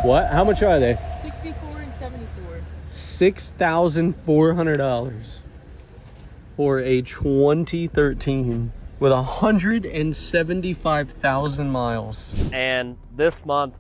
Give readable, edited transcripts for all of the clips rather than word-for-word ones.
What? How much are they? 64 and 74. $6,400 for a 2013 with 175,000 miles. And this month,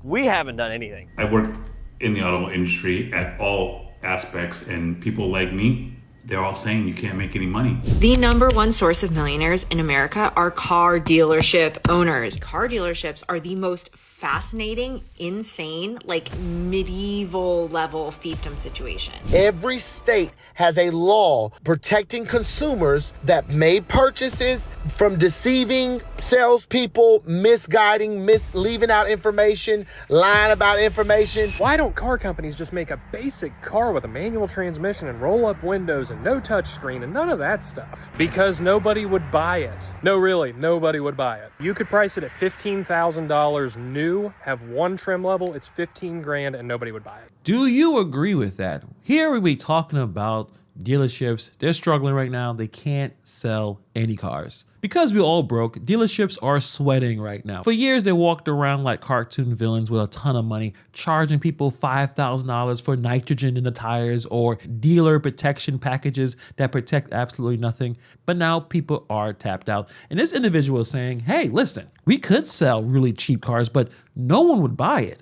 we haven't done anything. I work in the auto industry at all aspects, and people like me, they're all saying you can't make any money. The #1 source of millionaires in America are car dealership owners. Car dealerships are the most fascinating, insane, like medieval level fiefdom situation. Every state has a law protecting consumers that made purchases from deceiving salespeople, misguiding, leaving out information, lying about information. Why don't car companies just make a basic car with a manual transmission and roll up windows and no touchscreen and none of that stuff? Because nobody would buy it. No, really, nobody would buy it. You could price it at $15,000 new, have one trim level, it's 15 grand and nobody would buy it. Do you agree with that? Here we be talking about dealerships. They're struggling right now. They can't sell any cars. Because we all broke, dealerships are sweating right now. For years, they walked around like cartoon villains with a ton of money, charging people $5,000 for nitrogen in the tires or dealer protection packages that protect absolutely nothing. But now people are tapped out. And this individual is saying, hey, listen, we could sell really cheap cars, but no one would buy it.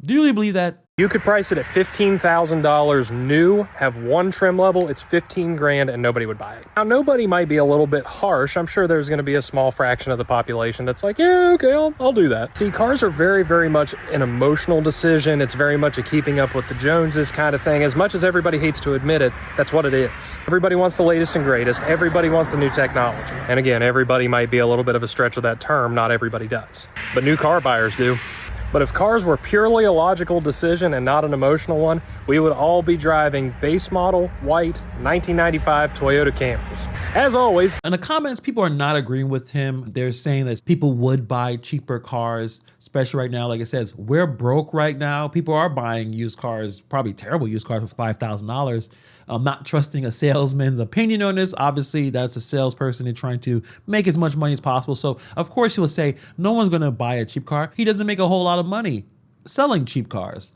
Do you really believe that? You could price it at $15,000 new, have one trim level, it's 15 grand and nobody would buy it. Now, nobody might be a little bit harsh. I'm sure there's going to be a small fraction of the population that's like, yeah, okay, I'll do that. See, cars are very, very much an emotional decision. It's very much a keeping up with the Joneses kind of thing. As much as everybody hates to admit it, that's what it is. Everybody wants the latest and greatest. Everybody wants the new technology. And again, everybody might be a little bit of a stretch of that term. Not everybody does. But new car buyers do. But if cars were purely a logical decision and not an emotional one, we would all be driving base model, white, 1995 Toyota Camrys. As always. In the comments, people are not agreeing with him. They're saying that people would buy cheaper cars, especially right now. Like it says, we're broke right now. People are buying used cars, probably terrible used cars for $5,000. I'm not trusting a salesman's opinion on this. Obviously, that's a salesperson and trying to make as much money as possible. So, of course, he will say no one's going to buy a cheap car. He doesn't make a whole lot of money selling cheap cars.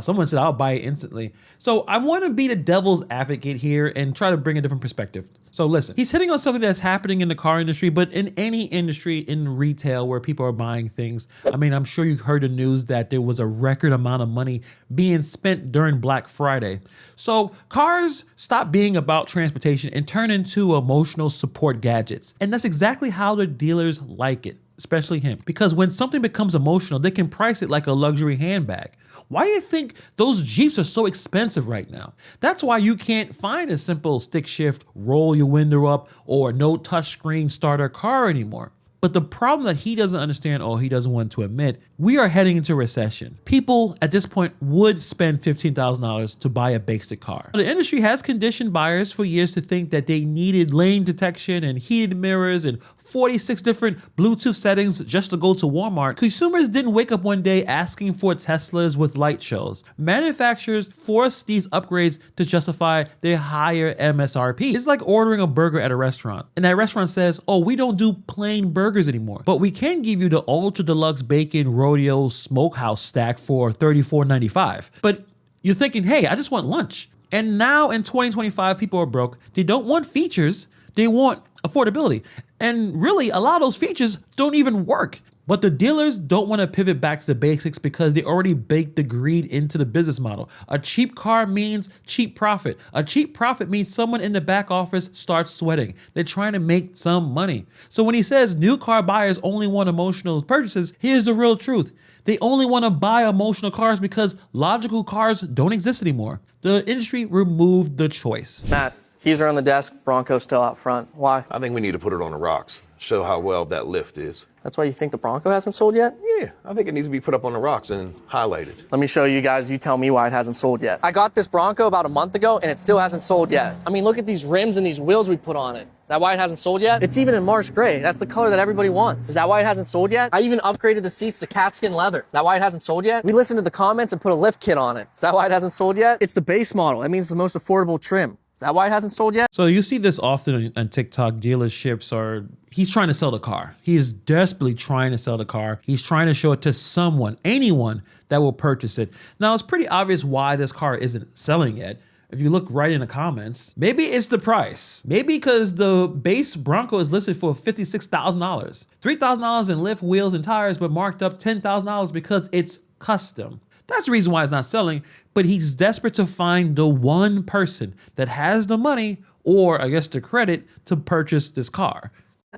Someone said, I'll buy it instantly. So I want to be the devil's advocate here and try to bring a different perspective. So listen, he's hitting on something that's happening in the car industry, but in any industry in retail where people are buying things. I mean, I'm sure you heard the news that there was a record amount of money being spent during Black Friday. So cars stop being about transportation and turn into emotional support gadgets. And that's exactly how the dealers like it, especially him. Because when something becomes emotional, they can price it like a luxury handbag. Why do you think those Jeeps are so expensive right now? That's why you can't find a simple stick shift, roll your window up, or no touchscreen starter car anymore. But the problem that he doesn't understand or he doesn't want to admit, we are heading into recession. People at this point would spend $15,000 to buy a basic car. The industry has conditioned buyers for years to think that they needed lane detection and heated mirrors and 46 different Bluetooth settings just to go to Walmart. Consumers didn't wake up one day asking for Teslas with light shows. Manufacturers forced these upgrades to justify their higher MSRP. It's like ordering a burger at a restaurant and that restaurant says, oh, we don't do plain burgers anymore, but we can give you the ultra deluxe bacon rodeo smokehouse stack for $34.95. But you're thinking, hey, I just want lunch. And now in 2025, people are broke. They don't want features. They want affordability. And really, a lot of those features don't even work. But the dealers don't want to pivot back to the basics because they already baked the greed into the business model. A cheap car means cheap profit. A cheap profit means someone in the back office starts sweating. They're trying to make some money. So when he says new car buyers only want emotional purchases, here's the real truth. They only want to buy emotional cars because logical cars don't exist anymore. The industry removed the choice. Matt, keys are on the desk, Bronco's still out front. Why? I think we need to put it on the rocks. Show how well that lift is. That's why you think the Bronco hasn't sold yet? Yeah, I think it needs to be put up on the rocks and highlighted. Let me show you guys, you tell me why it hasn't sold yet. I got this Bronco about a month ago and it still hasn't sold yet. I mean, look at these rims and these wheels we put on it. Is that why it hasn't sold yet? It's even in Marsh Gray. That's the color that everybody wants. Is that why it hasn't sold yet? I even upgraded the seats to catskin leather. Is that why it hasn't sold yet? We listened to the comments and put a lift kit on it. Is that why it hasn't sold yet? It's the base model. That means the most affordable trim. Is that why it hasn't sold yet? So you see this often on TikTok. Dealerships are, he's trying to sell the car. He is desperately trying to sell the car. He's trying to show it to someone, anyone that will purchase it. Now, it's pretty obvious why this car isn't selling yet. If you look right in the comments, maybe it's the price. Maybe because the base Bronco is listed for $56,000. $3,000 in lift, wheels, and tires, but marked up $10,000 because it's custom. That's the reason why it's not selling, but he's desperate to find the one person that has the money, or I guess the credit, to purchase this car.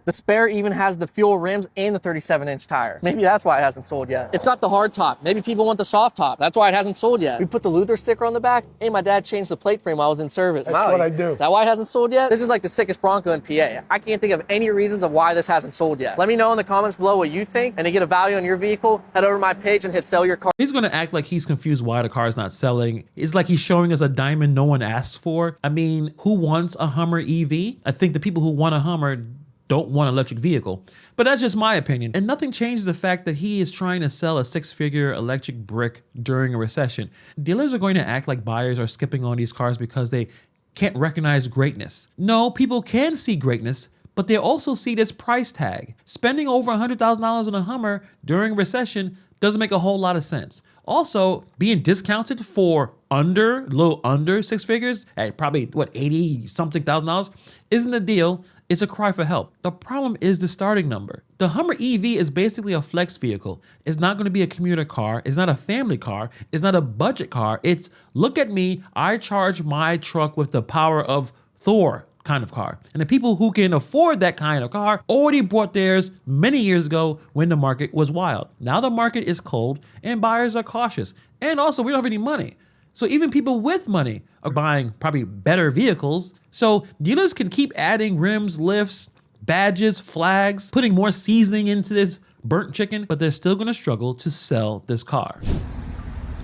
The Spare even has the fuel rims and the 37-inch tire. Maybe that's why it hasn't sold yet. It's got the hard top. Maybe people want the soft top. That's why it hasn't sold yet. We put the Luther sticker on the back. Hey, my dad changed the plate frame while I was in service. That's what I do. Is that why it hasn't sold yet? This is like the sickest Bronco in PA. I can't think of any reasons of why this hasn't sold yet. Let me know in the comments below what you think, and to get a value on your vehicle, head over to my page and hit sell your car. He's going to act like he's confused why the car is not selling. It's like he's showing us a diamond no one asked for. I mean, who wants a Hummer EV? I think the people who want a Hummer don't want an electric vehicle, but that's just my opinion. And nothing changes the fact that he is trying to sell a six-figure electric brick during a recession. Dealers are going to act like buyers are skipping on these cars because they can't recognize greatness. No, people can see greatness, but they also see this price tag. Spending over $100,000 on a Hummer during recession doesn't make a whole lot of sense. Also, being discounted for a little under six figures at probably what, 80 something $1,000 isn't a deal. It's a cry for help. The problem is the starting number. The Hummer EV is basically a flex vehicle. It's not going to be a commuter car. It's not a family car. It's not a budget car. It's, look at me, I charge my truck with the power of Thor kind of car. And the people who can afford that kind of car already bought theirs many years ago when the market was wild. Now the market is cold and buyers are cautious. And also, we don't have any money. So even people with money are buying probably better vehicles. So dealers can keep adding rims, lifts, badges, flags, putting more seasoning into this burnt chicken, but they're still gonna struggle to sell this car.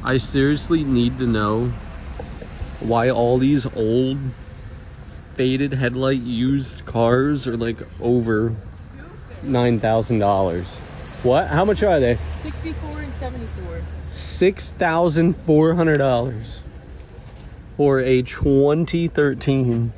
I seriously need to know why all these old faded headlight used cars are like over $9,000. What? How much are they? 64 and 74. $6,400 for a 2013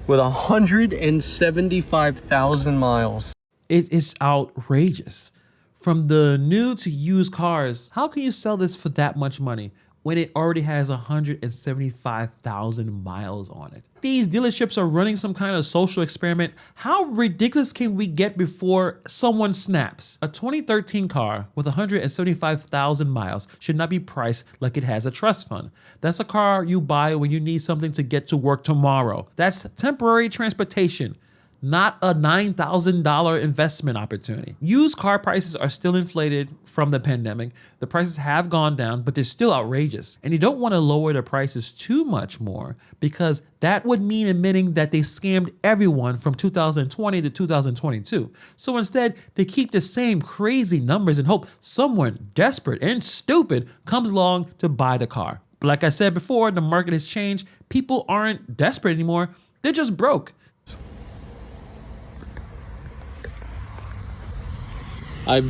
with 175,000 miles. It is outrageous. From the new to used cars, how can you sell this for that much money when it already has 175,000 miles on it? These dealerships are running some kind of social experiment. How ridiculous can we get before someone snaps? A 2013 car with 175,000 miles should not be priced like it has a trust fund. That's a car you buy when you need something to get to work tomorrow. That's temporary transportation, not a $9,000 investment opportunity. Used car prices are still inflated from the pandemic. The prices have gone down, but they're still outrageous. And you don't want to lower the prices too much more because that would mean admitting that they scammed everyone from 2020 to 2022. So instead, they keep the same crazy numbers and hope someone desperate and stupid comes along to buy the car. But like I said before, the market has changed. People aren't desperate anymore. They're just broke. I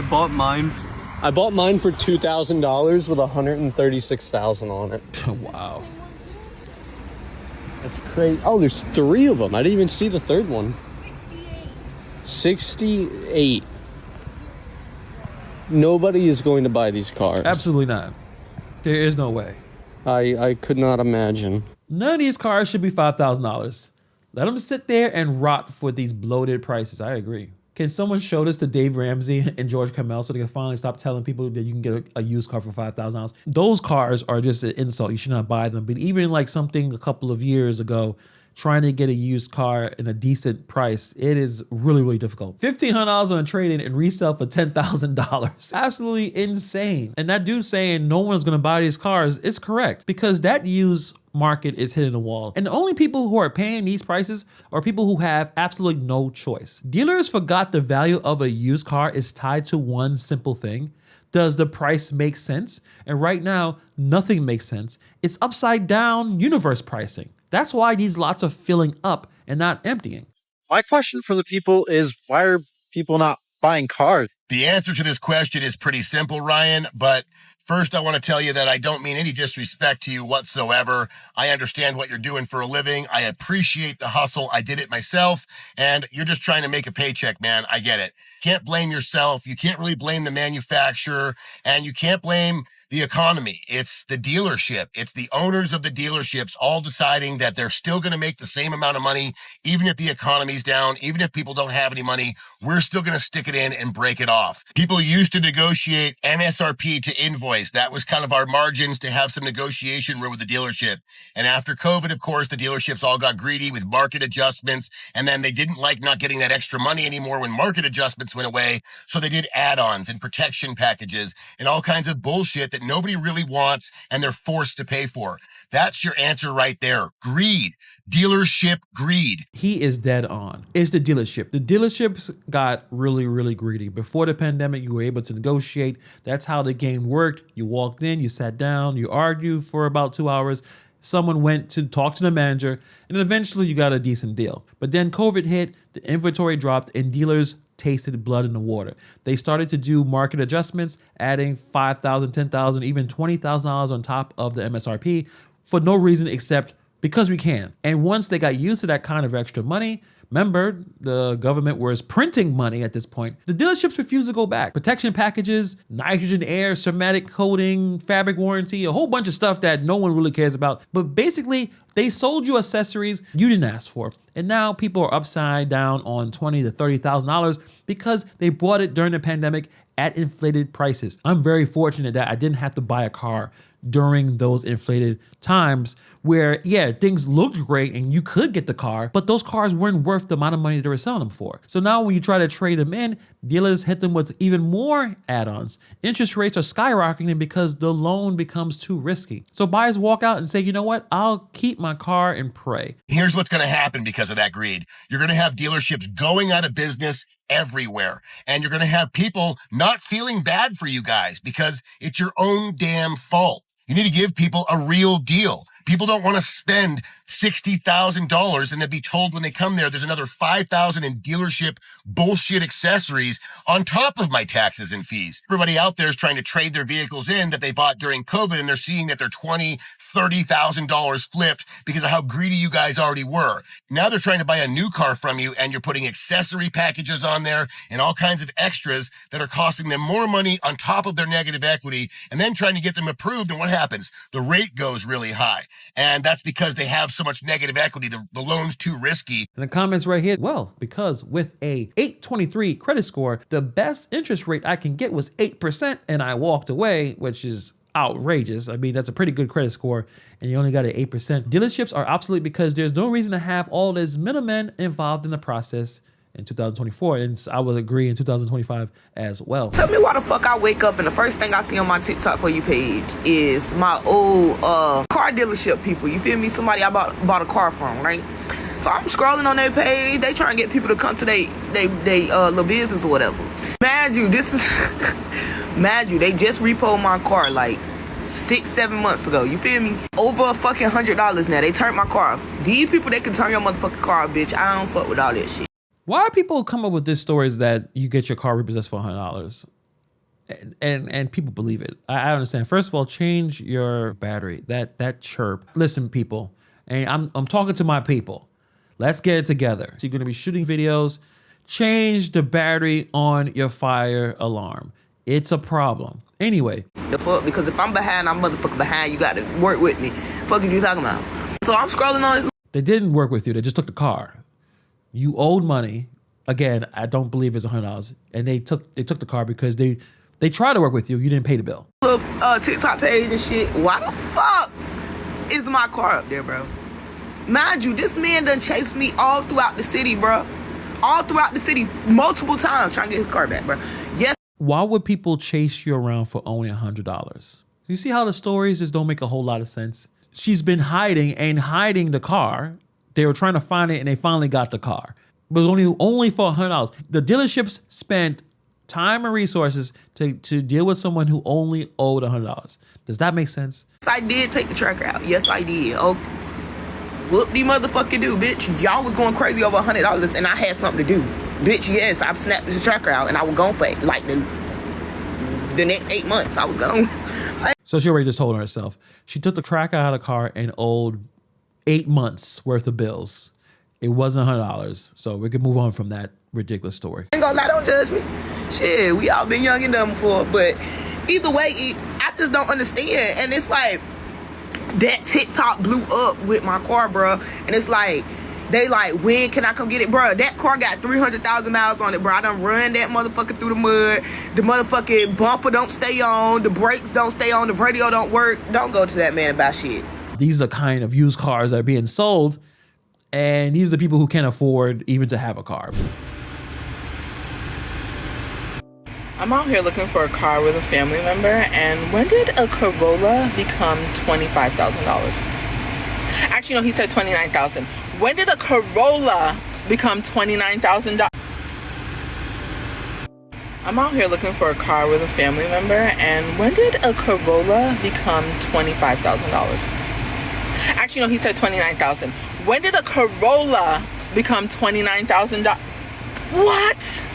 bought mine for $2,000 with 136,000 on it. Wow. That's crazy. Oh, there's 3 of them. I didn't even see the third one. 68. Nobody is going to buy these cars. Absolutely not. There is no way. I could not imagine. None of these cars should be $5,000. Let them sit there and rot for these bloated prices. I agree. Can someone show this to Dave Ramsey and George Kamel so they can finally stop telling people that you can get a used car for $5,000? Those cars are just an insult. You should not buy them. But even like something a couple of years ago, trying to get a used car in a decent price, it is really, really difficult. $1,500 on a trade-in and resell for $10,000. Absolutely insane. And that dude saying no one's gonna buy these cars is correct because that used market is hitting the wall. And the only people who are paying these prices are people who have absolutely no choice. Dealers forgot the value of a used car is tied to one simple thing. Does the price make sense? And right now, nothing makes sense. It's upside down universe pricing. That's why these lots are filling up and not emptying. My question for the people is, why are people not buying cars? The answer to this question is pretty simple, Ryan, but First, I want to tell you that I don't mean any disrespect to you whatsoever. I understand what you're doing for a living. I appreciate the hustle. I did it myself, and you're just trying to make a paycheck, man. I get it. Can't blame yourself. You can't really blame the manufacturer, and you can't blame the economy. It's the dealership. It's the owners of the dealerships all deciding that they're still going to make the same amount of money, even if the economy's down, even if people don't have any money, we're still going to stick it in and break it off. People used to negotiate MSRP to invoice. That was kind of our margins to have some negotiation room with the dealership. And after COVID, of course, the dealerships all got greedy with market adjustments. And then they didn't like not getting that extra money anymore when market adjustments went away. So they did add-ons and protection packages and all kinds of bullshit that nobody really wants and they're forced to pay for. That's your answer right there. Greed. Dealership greed. He is dead on. It's the dealership. The dealerships got really, really greedy. Before the pandemic, you were able to negotiate. That's how the game worked. You walked in, you sat down, you argued for about 2 hours. Someone went to talk to the manager, and eventually you got a decent deal. But then COVID hit, the inventory dropped, and dealers tasted blood in the water. They started to do market adjustments, adding $5,000, $10,000, even $20,000 on top of the MSRP for no reason except because we can. And once they got used to that kind of extra money, remember, the government was printing money at this point. The dealerships refused to go back. Protection packages, nitrogen air, ceramic coating, fabric warranty, a whole bunch of stuff that no one really cares about. But basically, they sold you accessories you didn't ask for. And now people are upside down on $20,000 to $30,000 because they bought it during the pandemic at inflated prices. I'm very fortunate that I didn't have to buy a car during those inflated times where, yeah, things looked great and you could get the car, but those cars weren't worth the amount of money they were selling them for. So now when you try to trade them in, dealers hit them with even more add-ons. Interest rates are skyrocketing because the loan becomes too risky. So buyers walk out and say, you know what, I'll keep my car and pray. Here's what's going to happen because of that greed. You're going to have dealerships going out of business everywhere. And you're going to have people not feeling bad for you guys because it's your own damn fault. You need to give people a real deal. People don't want to spend $60,000 and then be told when they come there, there's another $5,000 in dealership bullshit accessories on top of my taxes and fees. Everybody out there is trying to trade their vehicles in that they bought during COVID, and they're seeing that they're $20,000, $30,000 flipped because of how greedy you guys already were. Now they're trying to buy a new car from you, and you're putting accessory packages on there and all kinds of extras that are costing them more money on top of their negative equity, and then trying to get them approved. And what happens? The rate goes really high. And that's because they have so much negative equity. The loan's too risky. In the comments right here, well, because with a 823 credit score, the best interest rate I can get was 8%, and I walked away, which is outrageous. I mean, that's a pretty good credit score, and you only got an 8%. Dealerships are obsolete because there's no reason to have all this middlemen involved in the process in 2024, and I would agree in 2025 as well. Tell me why the fuck I wake up and the first thing I see on my TikTok for you page is my old car dealership people. You feel me? Somebody I bought a car from, right? So I'm scrolling on their page. They trying to get people to come to they little business or whatever. Mad you, this is mad you. They just repoed my car like 6-7 months ago. You feel me? Over fucking $100 now. They turned my car off. These people, they can turn your motherfucking car off, bitch. I don't fuck with all that shit. Why people come up with these stories that you get your car repossessed for $100 and people believe it? I understand. First of all, change your battery. That chirp. Listen, people, and I'm talking to my people. Let's get it together. So you're gonna be shooting videos. Change the battery on your fire alarm. It's a problem. Anyway. The fuck? Because if I'm behind, I'm motherfucking behind. You got to work with me. Fuck are you talking about? So I'm scrolling on. They didn't work with you. They just took the car. You owed money. Again, I don't believe it's $100. And they took the car because they tried to work with you. You didn't pay the bill. TikTok page and shit. Why the fuck is my car up there, bro? Mind you, this man done chased me all throughout the city, bro. All throughout the city, multiple times trying to get his car back, bro. Yes. Why would people chase you around for only $100? You see how the stories just don't make a whole lot of sense? She's been hiding the car. They were trying to find it, and they finally got the car. But it was only for $100. The dealerships spent time and resources to deal with someone who only owed $100. Does that make sense? I did take the tracker out. Yes, I did. Okay. Whoop the motherfucking do, bitch. Y'all was going crazy over $100, and I had something to do. Bitch, yes, I snapped the tracker out, and I was going for it. Like the next 8 months, I was going. So she already just told on herself. She took the tracker out of the car and owed 8 months worth of bills. It wasn't $100. So we can move on from that ridiculous story. Ain't gonna lie, don't judge me. Shit, we all been young and dumb before, but either way, I just don't understand. And it's like, that TikTok blew up with my car, bro. And it's like, they like, when can I come get it? Bro, that car got 300,000 miles on it, bro. I done run that motherfucker through the mud. The motherfucking bumper don't stay on. The brakes don't stay on. The radio don't work. Don't go to that man about shit. These are the kind of used cars that are being sold. And these are the people who can't afford even to have a car. I'm out here looking for a car with a family member, and when did a Corolla become $25,000? Actually, no, he said $29,000. When did a Corolla become $29,000? I'm out here looking for a car with a family member, and when did a Corolla become $25,000? Actually, no, he said $29,000. When did a Corolla become $29,000? What?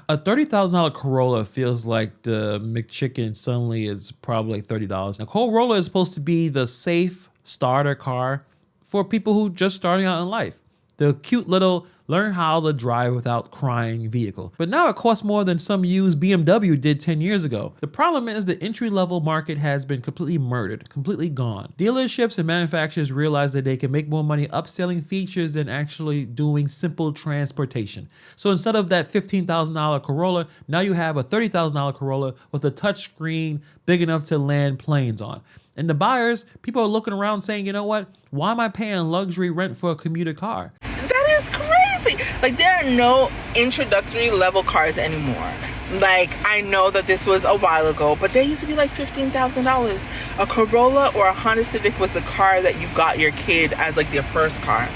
A $30,000 Corolla feels like the McChicken suddenly is probably $30. Now, Corolla is supposed to be the safe starter car for people who just starting out in life. The cute little learn how to drive without crying vehicle. But now it costs more than some used BMW did 10 years ago. The problem is the entry-level market has been completely murdered, completely gone. Dealerships and manufacturers realize that they can make more money upselling features than actually doing simple transportation. So instead of that $15,000 Corolla, now you have a $30,000 Corolla with a touchscreen big enough to land planes on. And the buyers, people are looking around saying, you know what? Why am I paying luxury rent for a commuter car? That is crazy. Like, there are no introductory level cars anymore. Like, I know that this was a while ago, but they used to be like $15,000. A Corolla or a Honda Civic was the car that you got your kid as like their first car.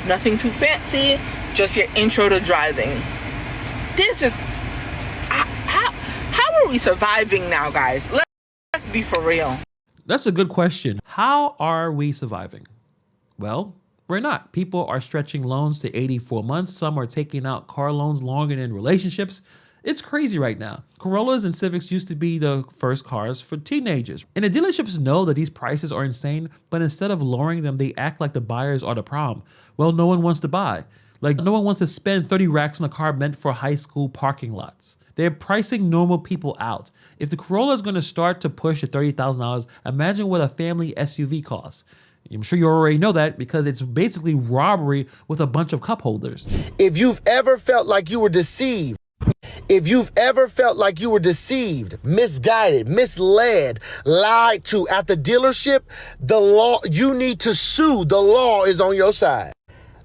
Nothing too fancy, just your intro to driving. This is, how are we surviving now, guys? Let's be for real. That's a good question. How are we surviving? Well, we're not. People are stretching loans to 84 months. Some are taking out car loans longer than relationships. It's crazy right now. Corollas and Civics used to be the first cars for teenagers. And the dealerships know that these prices are insane, but instead of lowering them, they act like the buyers are the problem. Well, no one wants to buy. Like, no one wants to spend 30 racks on a car meant for high school parking lots. They're pricing normal people out. If the Corolla is going to start to push at $30,000, imagine what a family SUV costs. I'm sure you already know that because it's basically robbery with a bunch of cup holders. If you've ever felt like you were deceived, misguided, misled, lied to at the dealership, the law, you need to sue. The law is on your side.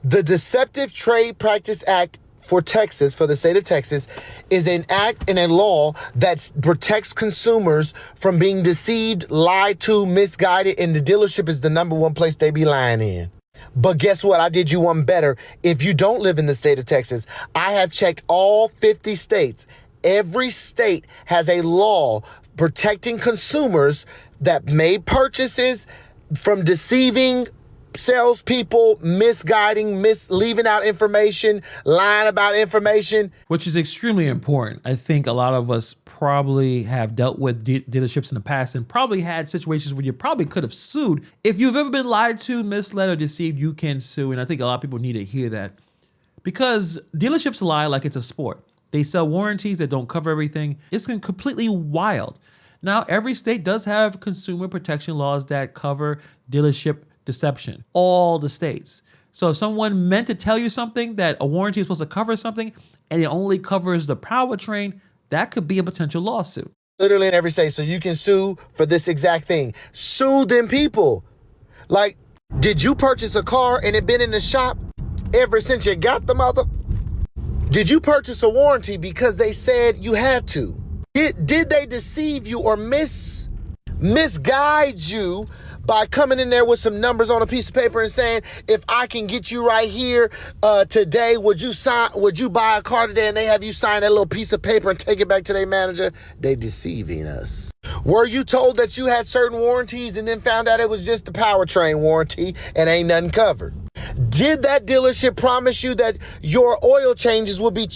The Deceptive Trade Practice Act for Texas, for the state of Texas, is an act and a law that protects consumers from being deceived, lied to, misguided, and the dealership is the #1 place they be lying in. But guess what? I did you one better. If you don't live in the state of Texas, I have checked all 50 states. Every state has a law protecting consumers that made purchases from deceiving salespeople, misguiding, leaving out information, lying about information. Which is extremely important. I think a lot of us probably have dealt with dealerships in the past and probably had situations where you probably could have sued. If you've ever been lied to, misled, or deceived, you can sue. And I think a lot of people need to hear that. Because dealerships lie like it's a sport. They sell warranties that don't cover everything. It's completely wild. Now, every state does have consumer protection laws that cover dealership deception. All the states. So if someone meant to tell you something that a warranty is supposed to cover something and it only covers the powertrain, that could be a potential lawsuit. Literally in every state. So you can sue for this exact thing. Sue them people. Like, did you purchase a car and it been in the shop ever since you got the mother? Did you purchase a warranty because they said you had to? Did they deceive you or misguide you by coming in there with some numbers on a piece of paper and saying, if I can get you right here today, would you buy a car today? And they have you sign that little piece of paper and take it back to their manager. They deceiving us. Were you told that you had certain warranties and then found out it was just the powertrain warranty and ain't nothing covered? Did that dealership promise you that your oil changes would be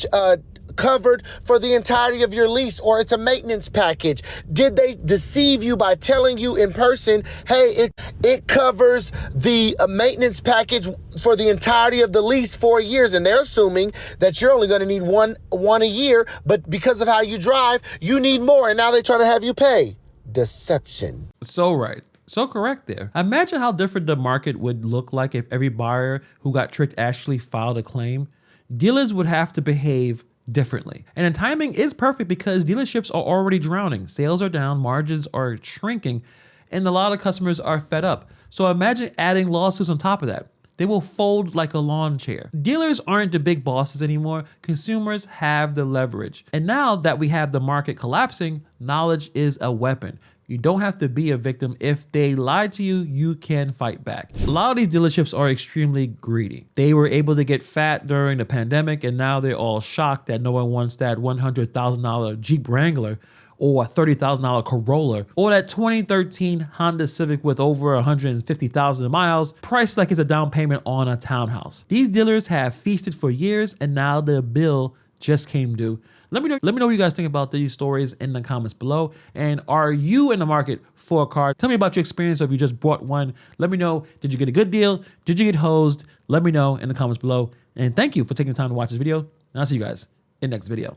covered for the entirety of your lease, or it's a maintenance package? Did they deceive you by telling you in person, hey, it covers the maintenance package for the entirety of the lease 4 years, and they're assuming that you're only going to need one a year, but because of how you drive, you need more, and now they try to have you pay. Deception. So right. So correct there. Imagine how different the market would look like if every buyer who got tricked actually filed a claim. Dealers would have to behave differently. And the timing is perfect because dealerships are already drowning. Sales are down, margins are shrinking, and a lot of customers are fed up. So imagine adding lawsuits on top of that. They will fold like a lawn chair. Dealers aren't the big bosses anymore. Consumers have the leverage. And now that we have the market collapsing, knowledge is a weapon. You don't have to be a victim. If they lie to you, you can fight back. A lot of these dealerships are extremely greedy. They were able to get fat during the pandemic, and now they're all shocked that no one wants that $100,000 Jeep Wrangler or a $30,000 Corolla or that 2013 Honda Civic with over 150,000 miles, priced like it's a down payment on a townhouse. These dealers have feasted for years, and now their bill just came due. Let me know what you guys think about these stories in the comments below. And are you in the market for a car? Tell me about your experience, or if you just bought one. Let me know, did you get a good deal? Did you get hosed? Let me know in the comments below. And thank you for taking the time to watch this video. And I'll see you guys in the next video.